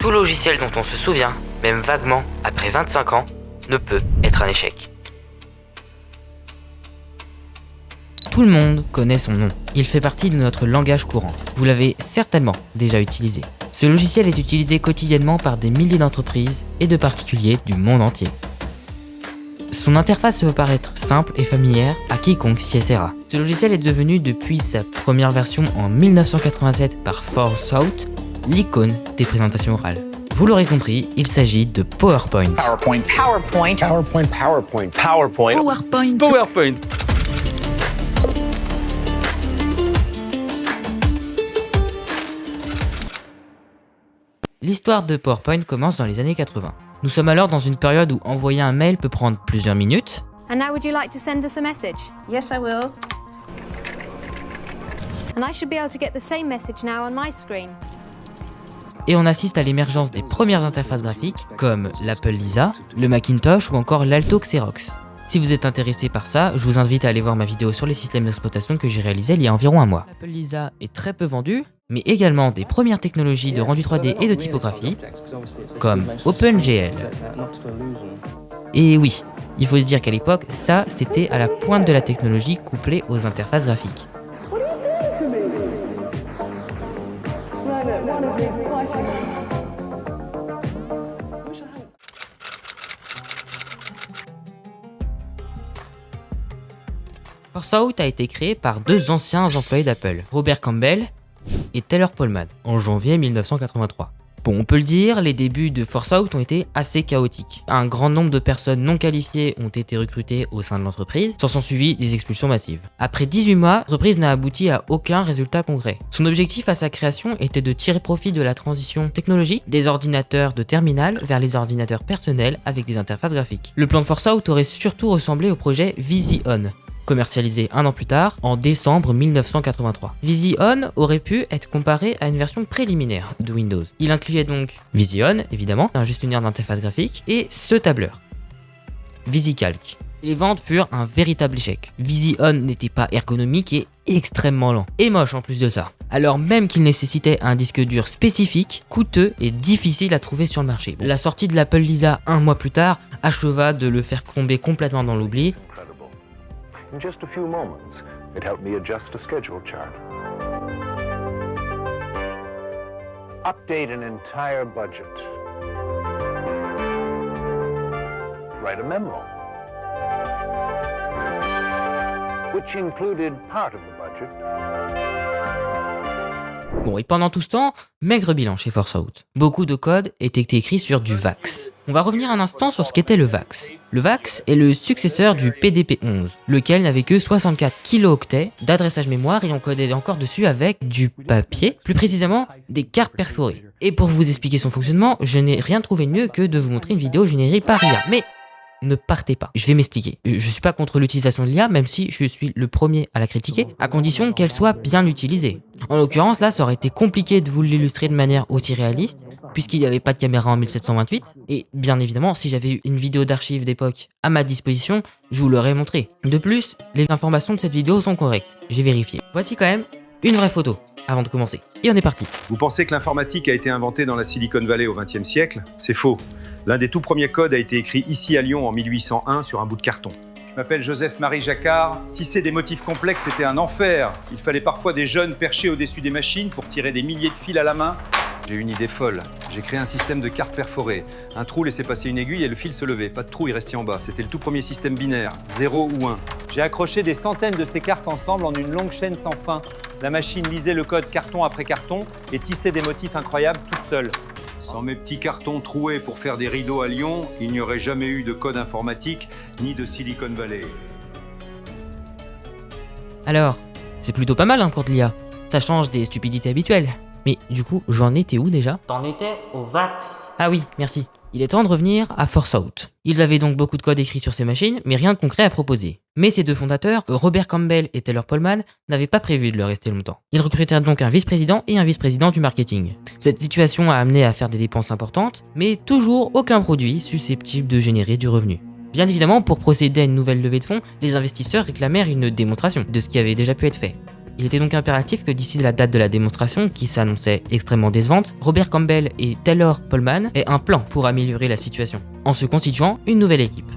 Tout logiciel dont on se souvient, même vaguement, après 25 ans, ne peut être un échec. Tout le monde connaît son nom. Il fait partie de notre langage courant. Vous l'avez certainement déjà utilisé. Ce logiciel est utilisé quotidiennement par des milliers d'entreprises et de particuliers du monde entier. Son interface peut paraître simple et familière à quiconque s'y essaiera. Ce logiciel est devenu depuis sa première version en 1987 par Forsout l'icône des présentations orales. Vous l'aurez compris, il s'agit de PowerPoint. L'histoire de PowerPoint commence dans les années 80. Nous sommes alors dans une période où envoyer un mail peut prendre plusieurs minutes. And now would you like to send us a message? Yes, I will. And I should be able to get the same message now on my screen. Et on assiste à l'émergence des premières interfaces graphiques comme l'Apple Lisa, le Macintosh ou encore l'Alto Xerox. Si vous êtes intéressé par ça, je vous invite à aller voir ma vidéo sur les systèmes d'exploitation que j'ai réalisé il y a environ un mois. L'Apple Lisa est très peu vendu, mais également des premières technologies de rendu 3D et de typographie, comme OpenGL. Et oui, il faut se dire qu'à l'époque, ça c'était à la pointe de la technologie couplée aux interfaces graphiques. Forsout a été créé par deux anciens employés d'Apple, Robert Campbell et Tyler Pollman, en janvier 1983. Bon, on peut le dire, les débuts de Forsout ont été assez chaotiques. Un grand nombre de personnes non qualifiées ont été recrutées au sein de l'entreprise, s'en sont suivies des expulsions massives. Après 18 mois, l'entreprise n'a abouti à aucun résultat concret. Son objectif à sa création était de tirer profit de la transition technologique des ordinateurs de terminal vers les ordinateurs personnels avec des interfaces graphiques. Le plan de Forsout aurait surtout ressemblé au projet VisiOn, commercialisé un an plus tard, en décembre 1983. VisiOn aurait pu être comparé à une version préliminaire de Windows. Il incluait donc VisiOn, évidemment, un gestionnaire d'interface graphique, et ce tableur, VisiCalc. Les ventes furent un véritable échec. VisiOn n'était pas ergonomique et extrêmement lent, et moche en plus de ça. Alors même qu'il nécessitait un disque dur spécifique, coûteux et difficile à trouver sur le marché. La sortie de l'Apple Lisa un mois plus tard acheva de le faire tomber complètement dans l'oubli. In just a few moments, it helped me adjust a schedule chart. Update an entire budget. Write a memo, which included part of the budget. Bon, et pendant tout ce temps, maigre bilan chez Forsout. Beaucoup de code était écrit sur du VAX. On va revenir un instant sur ce qu'était le VAX. Le VAX est le successeur du PDP-11, lequel n'avait que 64 kilooctets d'adressage mémoire et on codait encore dessus avec du papier, plus précisément des cartes perforées. Et pour vous expliquer son fonctionnement, je n'ai rien trouvé de mieux que de vous montrer une vidéo générée par IA. Mais ne partez pas, je vais m'expliquer. Je suis pas contre l'utilisation de l'IA, même si je suis le premier à la critiquer, à condition qu'elle soit bien utilisée. En l'occurrence, là, ça aurait été compliqué de vous l'illustrer de manière aussi réaliste, puisqu'il n'y avait pas de caméra en 1728, et bien évidemment, si j'avais eu une vidéo d'archive d'époque à ma disposition, je vous l'aurais montré. De plus, les informations de cette vidéo sont correctes, j'ai vérifié. Voici quand même une vraie photo, avant de commencer. Et on est parti. Vous pensez que l'informatique a été inventée dans la Silicon Valley au XXe siècle? C'est faux. L'un des tout premiers codes a été écrit ici à Lyon en 1801 sur un bout de carton. Je m'appelle Joseph-Marie Jacquard. Tisser des motifs complexes était un enfer. Il fallait parfois des jeunes perchés au-dessus des machines pour tirer des milliers de fils à la main. J'ai une idée folle. J'ai créé un système de cartes perforées. Un trou laissait passer une aiguille et le fil se levait. Pas de trou, il restait en bas. C'était le tout premier système binaire, 0 ou 1. J'ai accroché des centaines de ces cartes ensemble en une longue chaîne sans fin. La machine lisait le code carton après carton et tissait des motifs incroyables toute seule. Sans mes petits cartons troués pour faire des rideaux à Lyon, il n'y aurait jamais eu de code informatique ni de Silicon Valley. Alors, c'est plutôt pas mal pour de l'IA. Ça change des stupidités habituelles. Mais du coup, j'en étais où déjà? T'en étais au VAX. Ah oui, merci. Il est temps de revenir à Forsout. Ils avaient donc beaucoup de code écrit sur ces machines, mais rien de concret à proposer. Mais ces deux fondateurs, Robert Campbell et Tyler Pollman, n'avaient pas prévu de le rester longtemps. Ils recrutèrent donc un vice-président et un vice-président du marketing. Cette situation a amené à faire des dépenses importantes, mais toujours aucun produit susceptible de générer du revenu. Bien évidemment, pour procéder à une nouvelle levée de fonds, les investisseurs réclamèrent une démonstration de ce qui avait déjà pu être fait. Il était donc impératif que d'ici la date de la démonstration, qui s'annonçait extrêmement décevante, Robert Campbell et Taylor Pollman aient un plan pour améliorer la situation, en se constituant une nouvelle équipe.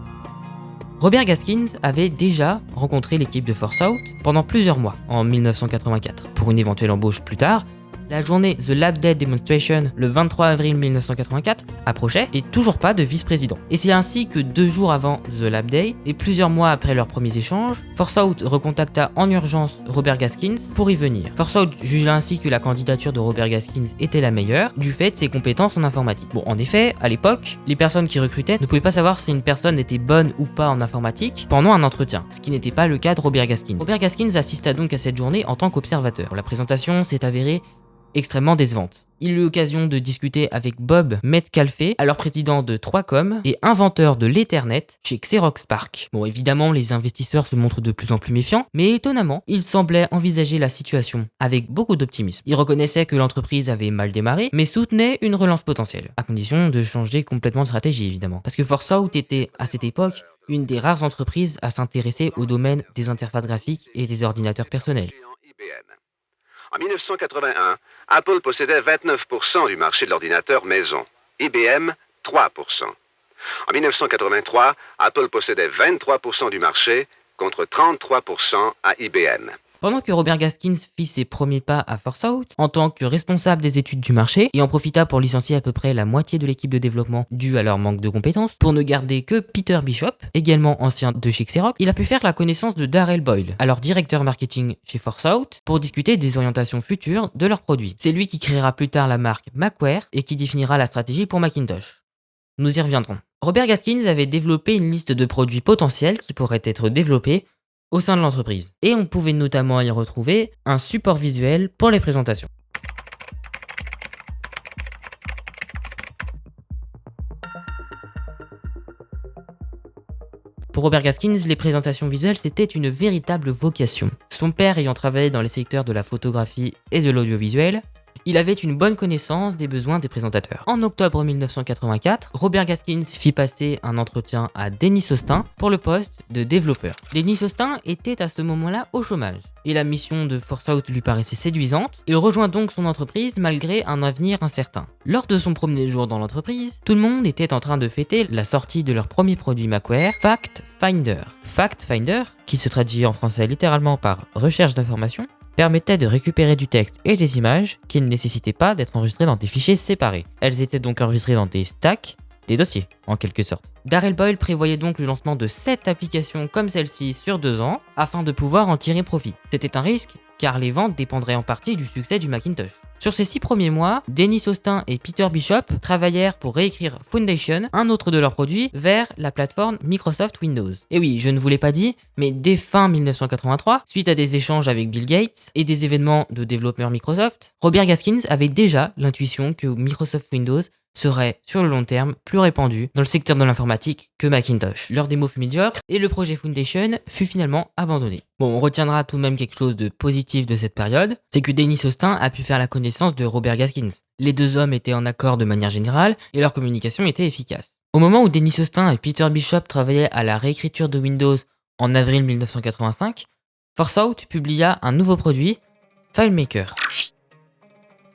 Robert Gaskins avait déjà rencontré l'équipe de Force Out pendant plusieurs mois, en 1984, pour une éventuelle embauche plus tard. La journée The Lab Day Demonstration, le 23 avril 1984, approchait et toujours pas de vice-président. Et c'est ainsi que 2 jours avant The Lab Day, et plusieurs mois après leurs premiers échanges, Force Out recontacta en urgence Robert Gaskins pour y venir. Force Out jugea ainsi que la candidature de Robert Gaskins était la meilleure, du fait de ses compétences en informatique. Bon, en effet, à l'époque, les personnes qui recrutaient ne pouvaient pas savoir si une personne était bonne ou pas en informatique pendant un entretien, ce qui n'était pas le cas de Robert Gaskins. Robert Gaskins assista donc à cette journée en tant qu'observateur. La présentation s'est avérée extrêmement décevante. Il eut l'occasion de discuter avec Bob Metcalfe, alors président de 3Com et inventeur de l'Ethernet chez Xerox PARC. Bon, évidemment, les investisseurs se montrent de plus en plus méfiants, mais étonnamment, il semblait envisager la situation avec beaucoup d'optimisme. Il reconnaissait que l'entreprise avait mal démarré, mais soutenait une relance potentielle, à condition de changer complètement de stratégie, évidemment. Parce que Force Out était, à cette époque, une des rares entreprises à s'intéresser au domaine des interfaces graphiques et des ordinateurs personnels. En 1981, Apple possédait 29% du marché de l'ordinateur maison, IBM 3%. En 1983, Apple possédait 23% du marché contre 33% à IBM. Pendant que Robert Gaskins fit ses premiers pas à Force Out, en tant que responsable des études du marché, et en profita pour licencier à peu près la moitié de l'équipe de développement due à leur manque de compétences, pour ne garder que Peter Bishop, également ancien de chez Xerox, il a pu faire la connaissance de Darrell Boyle, alors directeur marketing chez Force Out, pour discuter des orientations futures de leurs produits. C'est lui qui créera plus tard la marque Macware et qui définira la stratégie pour Macintosh. Nous y reviendrons. Robert Gaskins avait développé une liste de produits potentiels qui pourraient être développés au sein de l'entreprise. Et on pouvait notamment y retrouver un support visuel pour les présentations. Pour Robert Gaskins, les présentations visuelles, c'était une véritable vocation. Son père ayant travaillé dans les secteurs de la photographie et de l'audiovisuel, il avait une bonne connaissance des besoins des présentateurs. En octobre 1984, Robert Gaskins fit passer un entretien à Dennis Austin pour le poste de développeur. Dennis Austin était à ce moment-là au chômage, et la mission de Force Out lui paraissait séduisante. Il rejoint donc son entreprise malgré un avenir incertain. Lors de son premier jour dans l'entreprise, tout le monde était en train de fêter la sortie de leur premier produit Macware, Fact Finder. Fact Finder, qui se traduit en français littéralement par recherche d'informations, permettait de récupérer du texte et des images qui ne nécessitaient pas d'être enregistrées dans des fichiers séparés. Elles étaient donc enregistrées dans des stacks, des dossiers en quelque sorte. Darrell Boyle prévoyait donc le lancement de 7 applications comme celle-ci sur 2 ans afin de pouvoir en tirer profit. C'était un risque car les ventes dépendraient en partie du succès du Macintosh. Sur ces 6 premiers mois, Dennis Austin et Peter Bishop travaillèrent pour réécrire Foundation, un autre de leurs produits, vers la plateforme Microsoft Windows. Et oui, je ne vous l'ai pas dit, mais dès fin 1983, suite à des échanges avec Bill Gates et des événements de développeurs Microsoft, Robert Gaskins avait déjà l'intuition que Microsoft Windows serait, sur le long terme, plus répandu dans le secteur de l'informatique que Macintosh. Leur démo fut médiocre et le projet Foundation fut finalement abandonné. Bon, on retiendra tout de même quelque chose de positif de cette période, c'est que Dennis Austin a pu faire la connaissance de Robert Gaskins. Les deux hommes étaient en accord de manière générale et leur communication était efficace. Au moment où Dennis Austin et Peter Bishop travaillaient à la réécriture de Windows en avril 1985, Force Out publia un nouveau produit, FileMaker.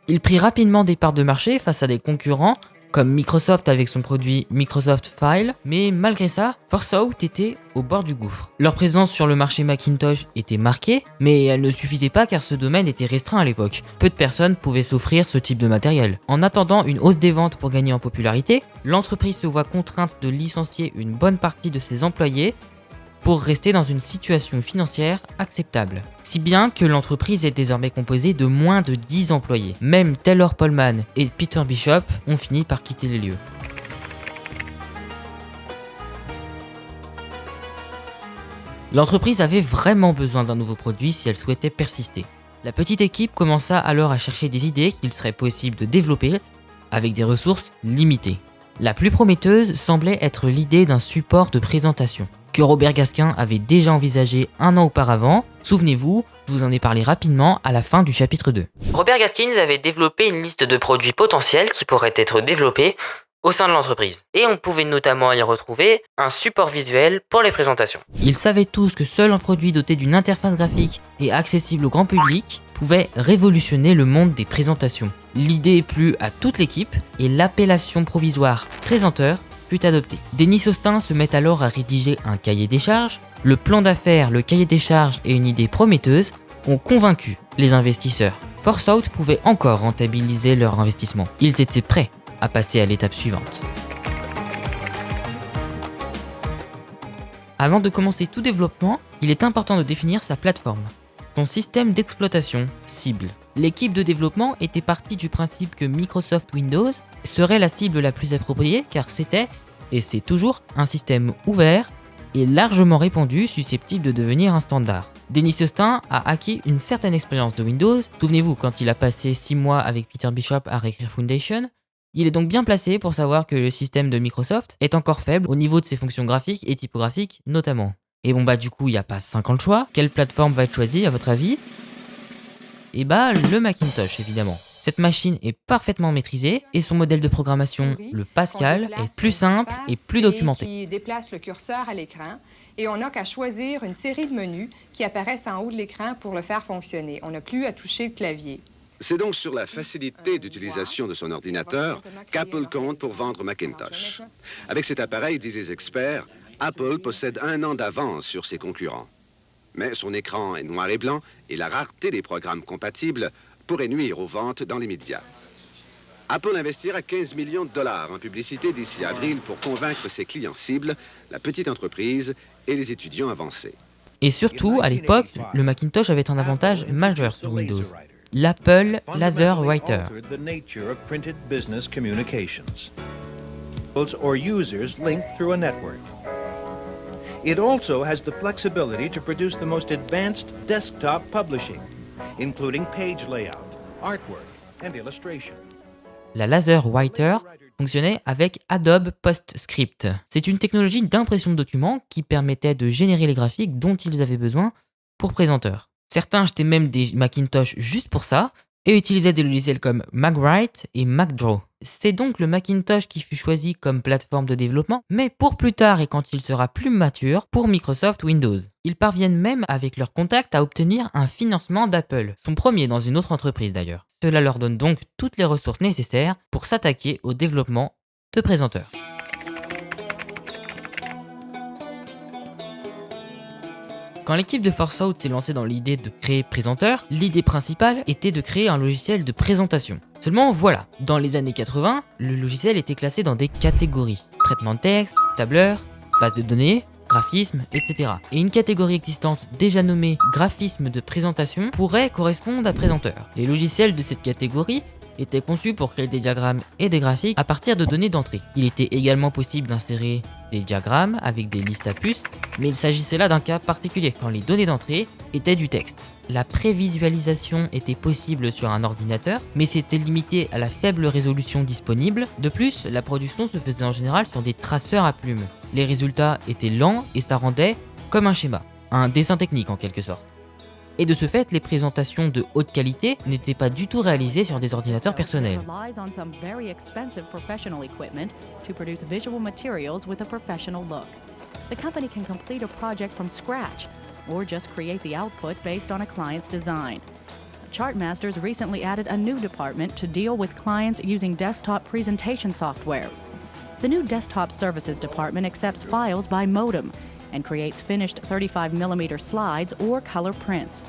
Il prit rapidement des parts de marché face à des concurrents comme Microsoft avec son produit Microsoft File, mais malgré ça, Force Out était au bord du gouffre. Leur présence sur le marché Macintosh était marquée, mais elle ne suffisait pas car ce domaine était restreint à l'époque. Peu de personnes pouvaient s'offrir ce type de matériel. En attendant une hausse des ventes pour gagner en popularité, l'entreprise se voit contrainte de licencier une bonne partie de ses employés pour rester dans une situation financière acceptable. Si bien que l'entreprise est désormais composée de moins de 10 employés. Même Taylor Pollman et Peter Bishop ont fini par quitter les lieux. L'entreprise avait vraiment besoin d'un nouveau produit si elle souhaitait persister. La petite équipe commença alors à chercher des idées qu'il serait possible de développer avec des ressources limitées. La plus prometteuse semblait être l'idée d'un support de présentation, que Robert Gaskins avait déjà envisagé un an auparavant. Souvenez-vous, je vous en ai parlé rapidement à la fin du chapitre 2. Robert Gaskins avait développé une liste de produits potentiels qui pourraient être développés au sein de l'entreprise. Et on pouvait notamment y retrouver un support visuel pour les présentations. Ils savaient tous que seul un produit doté d'une interface graphique et accessible au grand public pouvait révolutionner le monde des présentations. L'idée plut à toute l'équipe et l'appellation provisoire présenteur fut adoptée. Denis Ostin se met alors à rédiger un cahier des charges. Le plan d'affaires, le cahier des charges et une idée prometteuse ont convaincu les investisseurs. ForceOut pouvait encore rentabiliser leur investissement. Ils étaient prêts à passer à l'étape suivante. Avant de commencer tout développement, il est important de définir sa plateforme, son système d'exploitation cible. L'équipe de développement était partie du principe que Microsoft Windows serait la cible la plus appropriée car c'était, et c'est toujours, un système ouvert et largement répandu, susceptible de devenir un standard. Denis Ostin a acquis une certaine expérience de Windows. Souvenez-vous, quand il a passé 6 mois avec Peter Bishop à réécrire Foundation, il est donc bien placé pour savoir que le système de Microsoft est encore faible au niveau de ses fonctions graphiques et typographiques notamment. Et bon du coup, il n'y a pas 50 choix. Quelle plateforme va être choisie à votre avis ? Le Macintosh évidemment. Cette machine est parfaitement maîtrisée et son modèle de programmation, le Pascal, est plus simple et plus documenté. Qui déplace le curseur à l'écran et on n'a qu'à choisir une série de menus qui apparaissent en haut de l'écran pour le faire fonctionner. On n'a plus à toucher le clavier. C'est donc sur la facilité d'utilisation de son ordinateur qu'Apple compte pour vendre Macintosh. Avec cet appareil, disent les experts, Apple possède 1 an d'avance sur ses concurrents. Mais son écran est noir et blanc et la rareté des programmes compatibles pourrait nuire aux ventes dans les médias. Apple investira 15 millions de dollars en publicité d'ici avril pour convaincre ses clients cibles, la petite entreprise et les étudiants avancés. Et surtout, à l'époque, le Macintosh avait un avantage majeur sur Windows. L'Apple Laser Writer. It also has the flexibility to produce the most advanced desktop publishing, including page layout, artwork, and illustration. La Laser Writer fonctionnait avec Adobe PostScript. C'est une technologie d'impression de documents qui permettait de générer les graphiques dont ils avaient besoin pour présenteurs. Certains achetaient même des Macintosh juste pour ça et utilisaient des logiciels comme MacWrite et MacDraw. C'est donc le Macintosh qui fut choisi comme plateforme de développement, mais pour plus tard et quand il sera plus mature, pour Microsoft Windows. Ils parviennent même avec leurs contacts à obtenir un financement d'Apple, son premier dans une autre entreprise d'ailleurs. Cela leur donne donc toutes les ressources nécessaires pour s'attaquer au développement de présenteurs. Quand l'équipe de ForceOut s'est lancée dans l'idée de créer Présenteur, l'idée principale était de créer un logiciel de présentation. Seulement voilà, dans les années 80, le logiciel était classé dans des catégories. Traitement de texte, tableur, base de données, graphisme, etc. Et une catégorie existante déjà nommée graphisme de présentation pourrait correspondre à présenteur. Les logiciels de cette catégorie étaient conçus pour créer des diagrammes et des graphiques à partir de données d'entrée. Il était également possible d'insérer des diagrammes avec des listes à puces, mais il s'agissait là d'un cas particulier, quand les données d'entrée étaient du texte. La prévisualisation était possible sur un ordinateur, mais c'était limité à la faible résolution disponible. De plus, la production se faisait en général sur des traceurs à plumes. Les résultats étaient lents et ça rendait comme un schéma, un dessin technique en quelque sorte. Et de ce fait, les présentations de haute qualité n'étaient pas du tout réalisées sur des ordinateurs personnels. The company can complete a project from scratch or just create the output based on a client's design. Chartmasters recently added a new department to deal with clients using desktop presentation software. The new desktop services department accepts files by modem and creates finished 35mm slides or color prints.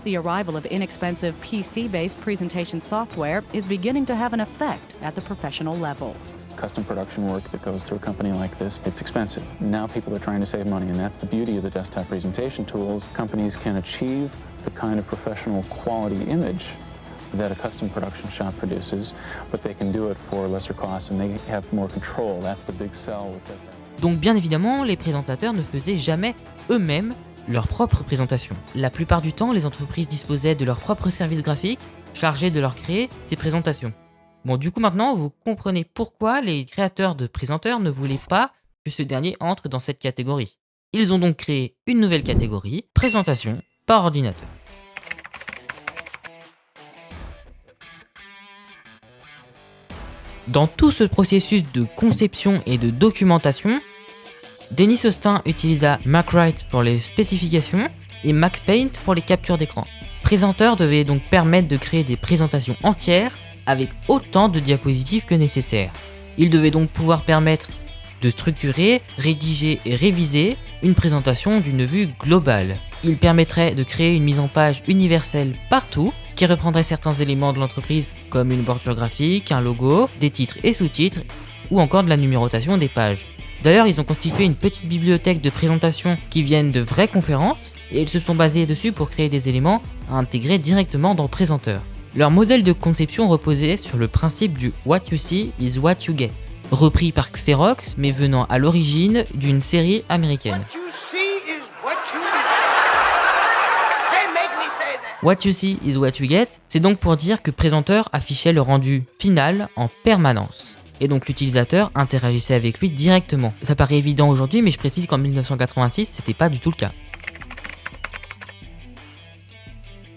The arrival of inexpensive PC-based presentation software is beginning to have an effect at the professional level. Custom production work that goes through a company like this, it's expensive. Now people are trying to save money, and that's the beauty of the desktop presentation tools. Companies can achieve the kind of professional quality image that a custom production shop produces, but they can do it for lesser costs and they have more control. That's the big sell with desktop. Donc bien évidemment, les présentateurs ne faisaient jamais eux-mêmes leur propre présentation. La plupart du temps, les entreprises disposaient de leur propre service graphique chargé de leur créer ces présentations. Bon, du coup maintenant, vous comprenez pourquoi les créateurs de présenteurs ne voulaient pas que ce dernier entre dans cette catégorie. Ils ont donc créé une nouvelle catégorie, présentation par ordinateur. Dans tout ce processus de conception et de documentation, Denis Austin utilisa MacWrite pour les spécifications et MacPaint pour les captures d'écran. Présenteur devait donc permettre de créer des présentations entières avec autant de diapositives que nécessaire. Il devait donc pouvoir permettre de structurer, rédiger et réviser une présentation d'une vue globale. Il permettrait de créer une mise en page universelle partout, qui reprendrait certains éléments de l'entreprise comme une bordure graphique, un logo, des titres et sous-titres, ou encore de la numérotation des pages. D'ailleurs, ils ont constitué une petite bibliothèque de présentations qui viennent de vraies conférences, et ils se sont basés dessus pour créer des éléments à intégrer directement dans Présenteur. Leur modèle de conception reposait sur le principe du « What you see is what you get », repris par Xerox, mais venant à l'origine d'une série américaine. What you see is what you get, c'est donc pour dire que Présenteur affichait le rendu final en permanence. Et donc l'utilisateur interagissait avec lui directement. Ça paraît évident aujourd'hui, mais je précise qu'en 1986, c'était pas du tout le cas.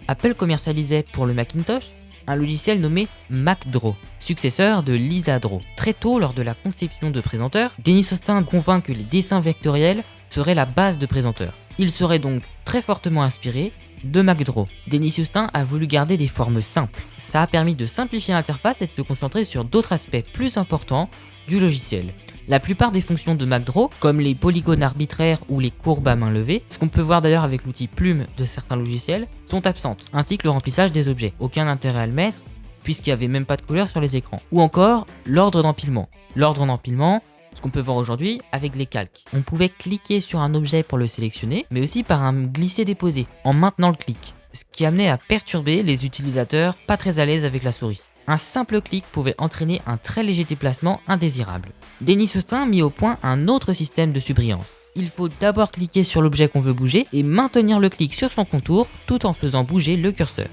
Apple commercialisait pour le Macintosh un logiciel nommé MacDraw, successeur de Lisadraw. Très tôt, lors de la conception de Présenteur, Denis Austin convainc que les dessins vectoriels seraient la base de Présenteur. Il serait donc très fortement inspiré de MacDraw. Denis Austin a voulu garder des formes simples. Ça a permis de simplifier l'interface et de se concentrer sur d'autres aspects plus importants du logiciel. La plupart des fonctions de MacDraw, comme les polygones arbitraires ou les courbes à main levée, ce qu'on peut voir d'ailleurs avec l'outil Plume de certains logiciels, sont absentes, ainsi que le remplissage des objets. Aucun intérêt à le mettre, puisqu'il n'y avait même pas de couleur sur les écrans. Ou encore, l'ordre d'empilement. L'ordre d'empilement, ce qu'on peut voir aujourd'hui avec les calques. On pouvait cliquer sur un objet pour le sélectionner, mais aussi par un glisser-déposer, en maintenant le clic, ce qui amenait à perturber les utilisateurs pas très à l'aise avec la souris. Un simple clic pouvait entraîner un très léger déplacement indésirable. Denis Austin mit au point un autre système de surbrillance. Il faut d'abord cliquer sur l'objet qu'on veut bouger et maintenir le clic sur son contour tout en faisant bouger le curseur.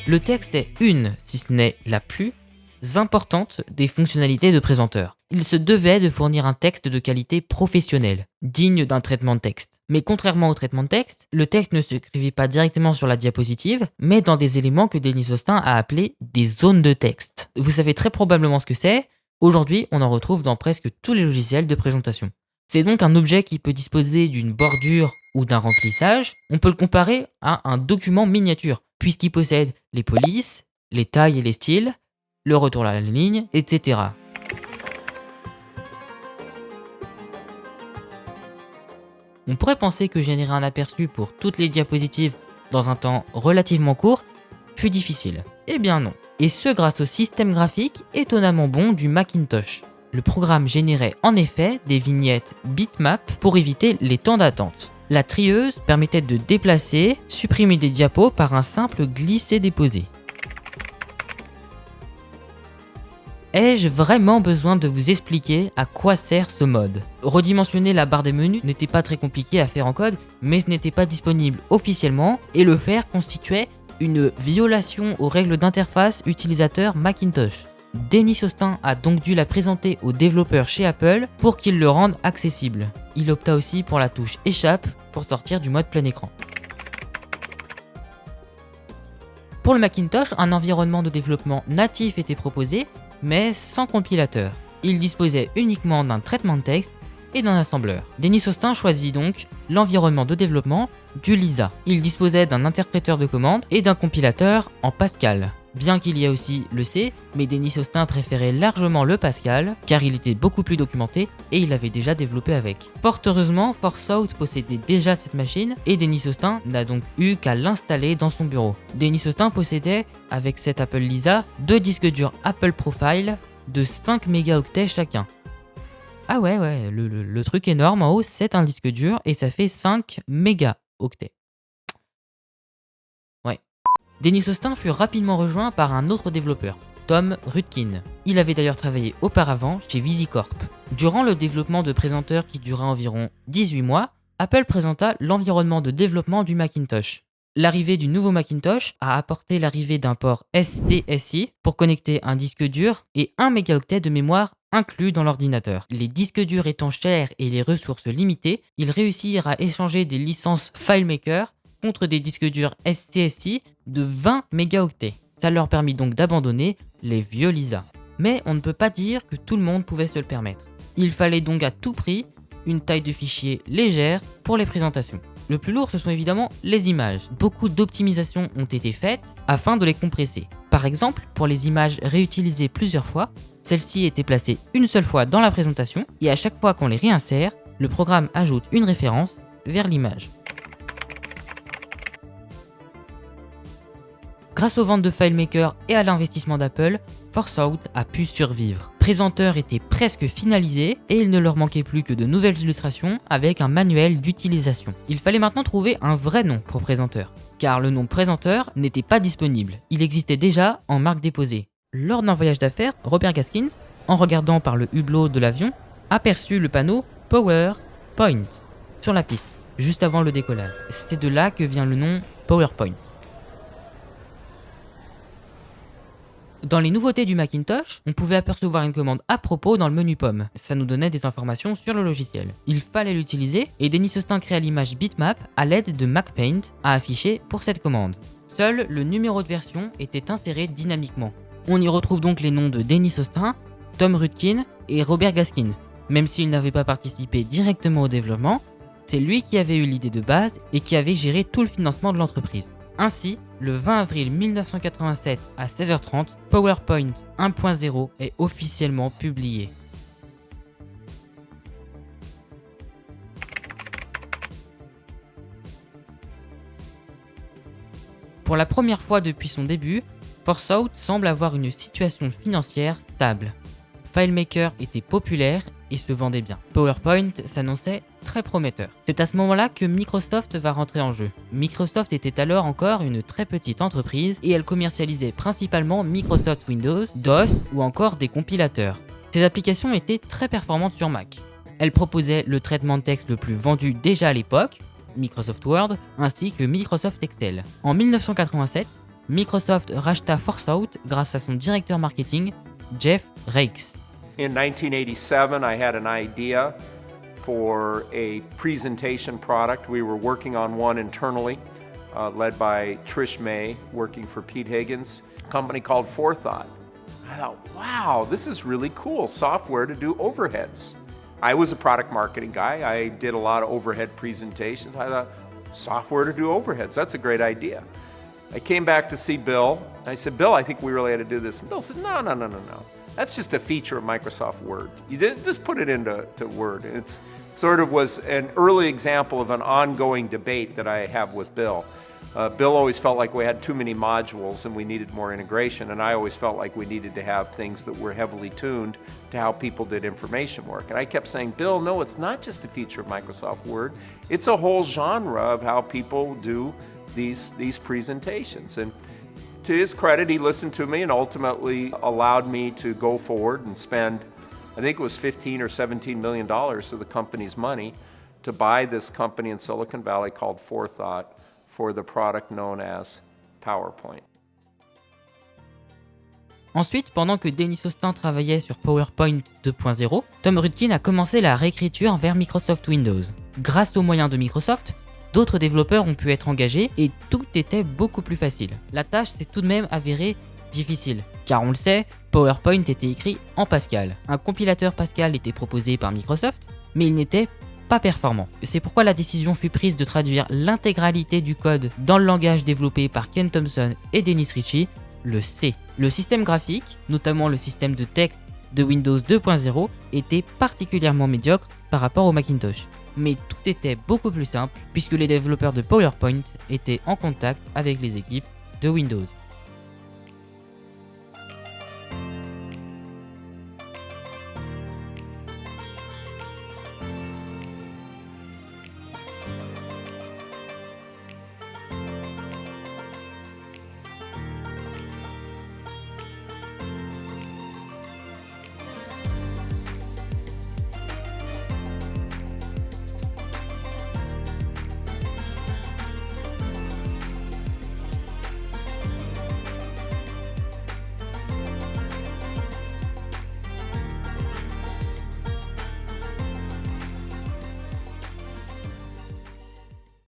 Le texte est une, si ce n'est la plus importante des fonctionnalités de Présenteur. Il se devait de fournir un texte de qualité professionnelle, digne d'un traitement de texte. Mais contrairement au traitement de texte, le texte ne s'écrivait pas directement sur la diapositive, mais dans des éléments que Denis Austin a appelés des zones de texte. Vous savez très probablement ce que c'est. Aujourd'hui, on en retrouve dans presque tous les logiciels de présentation. C'est donc un objet qui peut disposer d'une bordure ou d'un remplissage. On peut le comparer à un document miniature, puisqu'il possède les polices, les tailles et les styles, le retour à la ligne, etc. On pourrait penser que générer un aperçu pour toutes les diapositives dans un temps relativement court fut difficile. Eh bien non. Et ce grâce au système graphique étonnamment bon du Macintosh. Le programme générait en effet des vignettes bitmap pour éviter les temps d'attente. La trieuse permettait de déplacer, supprimer des diapos par un simple glisser-déposer. Ai-je vraiment besoin de vous expliquer à quoi sert ce mode ? Redimensionner la barre des menus n'était pas très compliqué à faire en code, mais ce n'était pas disponible officiellement et le faire constituait une violation aux règles d'interface utilisateur Macintosh. Denis Austin a donc dû la présenter aux développeurs chez Apple pour qu'ils le rendent accessible. Il opta aussi pour la touche échappe pour sortir du mode plein écran. Pour le Macintosh, un environnement de développement natif était proposé, mais sans compilateur. Il disposait uniquement d'un traitement de texte et d'un assembleur. Denis Austin choisit donc l'environnement de développement du Lisa. Il disposait d'un interpréteur de commandes et d'un compilateur en Pascal. Bien qu'il y ait aussi le C, mais Denis Austin préférait largement le Pascal car il était beaucoup plus documenté et il avait déjà développé avec. Fort heureusement, ForceOut possédait déjà cette machine et Denis Austin n'a donc eu qu'à l'installer dans son bureau. Denis Austin possédait, avec cet Apple Lisa, 2 disques durs Apple Profile de 5 mégaoctets chacun. Ah ouais, le truc énorme en haut, c'est un disque dur et ça fait 5 mégaoctets. Ouais. Denis Austin fut rapidement rejoint par un autre développeur, Tom Rudkin. Il avait d'ailleurs travaillé auparavant chez VisiCorp. Durant le développement de Présenteur qui dura environ 18 mois, Apple présenta l'environnement de développement du Macintosh. L'arrivée du nouveau Macintosh a apporté l'arrivée d'un port SCSI pour connecter un disque dur et 1 mégaoctet de mémoire inclus dans l'ordinateur. Les disques durs étant chers et les ressources limitées, ils réussirent à échanger des licences FileMaker contre des disques durs SCSI de 20 mégaoctets. Ça leur permit donc d'abandonner les vieux Lisa. Mais on ne peut pas dire que tout le monde pouvait se le permettre. Il fallait donc à tout prix une taille de fichier légère pour les présentations. Le plus lourd, ce sont évidemment les images. Beaucoup d'optimisations ont été faites afin de les compresser. Par exemple, pour les images réutilisées plusieurs fois, celles-ci étaient placées une seule fois dans la présentation et à chaque fois qu'on les réinsère, le programme ajoute une référence vers l'image. Grâce aux ventes de FileMaker et à l'investissement d'Apple, ForceOut a pu survivre. Présenteur était presque finalisé et il ne leur manquait plus que de nouvelles illustrations avec un manuel d'utilisation. Il fallait maintenant trouver un vrai nom pour Présenteur, car le nom Présenteur n'était pas disponible. Il existait déjà en marque déposée. Lors d'un voyage d'affaires, Robert Gaskins, en regardant par le hublot de l'avion, aperçut le panneau PowerPoint sur la piste, juste avant le décollage. C'est de là que vient le nom PowerPoint. Dans les nouveautés du Macintosh, on pouvait apercevoir une commande à propos dans le menu pomme. Ça nous donnait des informations sur le logiciel. Il fallait l'utiliser et Denis Austin créa l'image bitmap à l'aide de MacPaint à afficher pour cette commande. Seul le numéro de version était inséré dynamiquement. On y retrouve donc les noms de Denis Austin, Tom Rudkin et Robert Gaskin. Même s'il n'avait pas participé directement au développement, c'est lui qui avait eu l'idée de base et qui avait géré tout le financement de l'entreprise. Ainsi, le 20 avril 1987 à 16h30, PowerPoint 1.0 est officiellement publié. Pour la première fois depuis son début, ForceOut semble avoir une situation financière stable. FileMaker était populaire et se vendait bien. PowerPoint s'annonçait très prometteur. C'est à ce moment-là que Microsoft va rentrer en jeu. Microsoft était alors encore une très petite entreprise et elle commercialisait principalement Microsoft Windows, DOS ou encore des compilateurs. Ces applications étaient très performantes sur Mac. Elles proposaient le traitement de texte le plus vendu déjà à l'époque, Microsoft Word, ainsi que Microsoft Excel. En 1987, Microsoft racheta ForceOut grâce à son directeur marketing, Jeff Raikes. In 1987, I had an idea for a presentation product. We were working on one internally, led by Trish May, working for Pete Higgins, a company called Forethought. I thought, wow, this is really cool, software to do overheads. I was a product marketing guy. I did a lot of overhead presentations. I thought, software to do overheads, that's a great idea. I came back to see Bill. I said, Bill, I think we really had to do this. And Bill said, no. That's just a feature of Microsoft Word. You just put it into Word. It's sort of was an early example of an ongoing debate that I have with Bill. Bill always felt like we had too many modules and we needed more integration, and I always felt like we needed to have things that were heavily tuned to how people did information work. And I kept saying, Bill, no, it's not just a feature of Microsoft Word. It's a whole genre of how people do these presentations. And to his credit, he listened to me and ultimately allowed me to go forward and spend, I think it was $15 or $17 million of the company's money to buy this company in Silicon Valley called Forethought for the product known as PowerPoint. Ensuite, pendant que Denis Austin travaillait sur PowerPoint 2.0, Tom Rudkin a commencé la réécriture vers Microsoft Windows. Grâce aux moyens de Microsoft, d'autres développeurs ont pu être engagés et tout était beaucoup plus facile. La tâche s'est tout de même avérée difficile, car on le sait, PowerPoint était écrit en Pascal. Un compilateur Pascal était proposé par Microsoft, mais il n'était pas performant. C'est pourquoi la décision fut prise de traduire l'intégralité du code dans le langage développé par Ken Thompson et Dennis Ritchie, le C. Le système graphique, notamment le système de texte de Windows 2.0, était particulièrement médiocre par rapport au Macintosh. Mais tout était beaucoup plus simple puisque les développeurs de PowerPoint étaient en contact avec les équipes de Windows.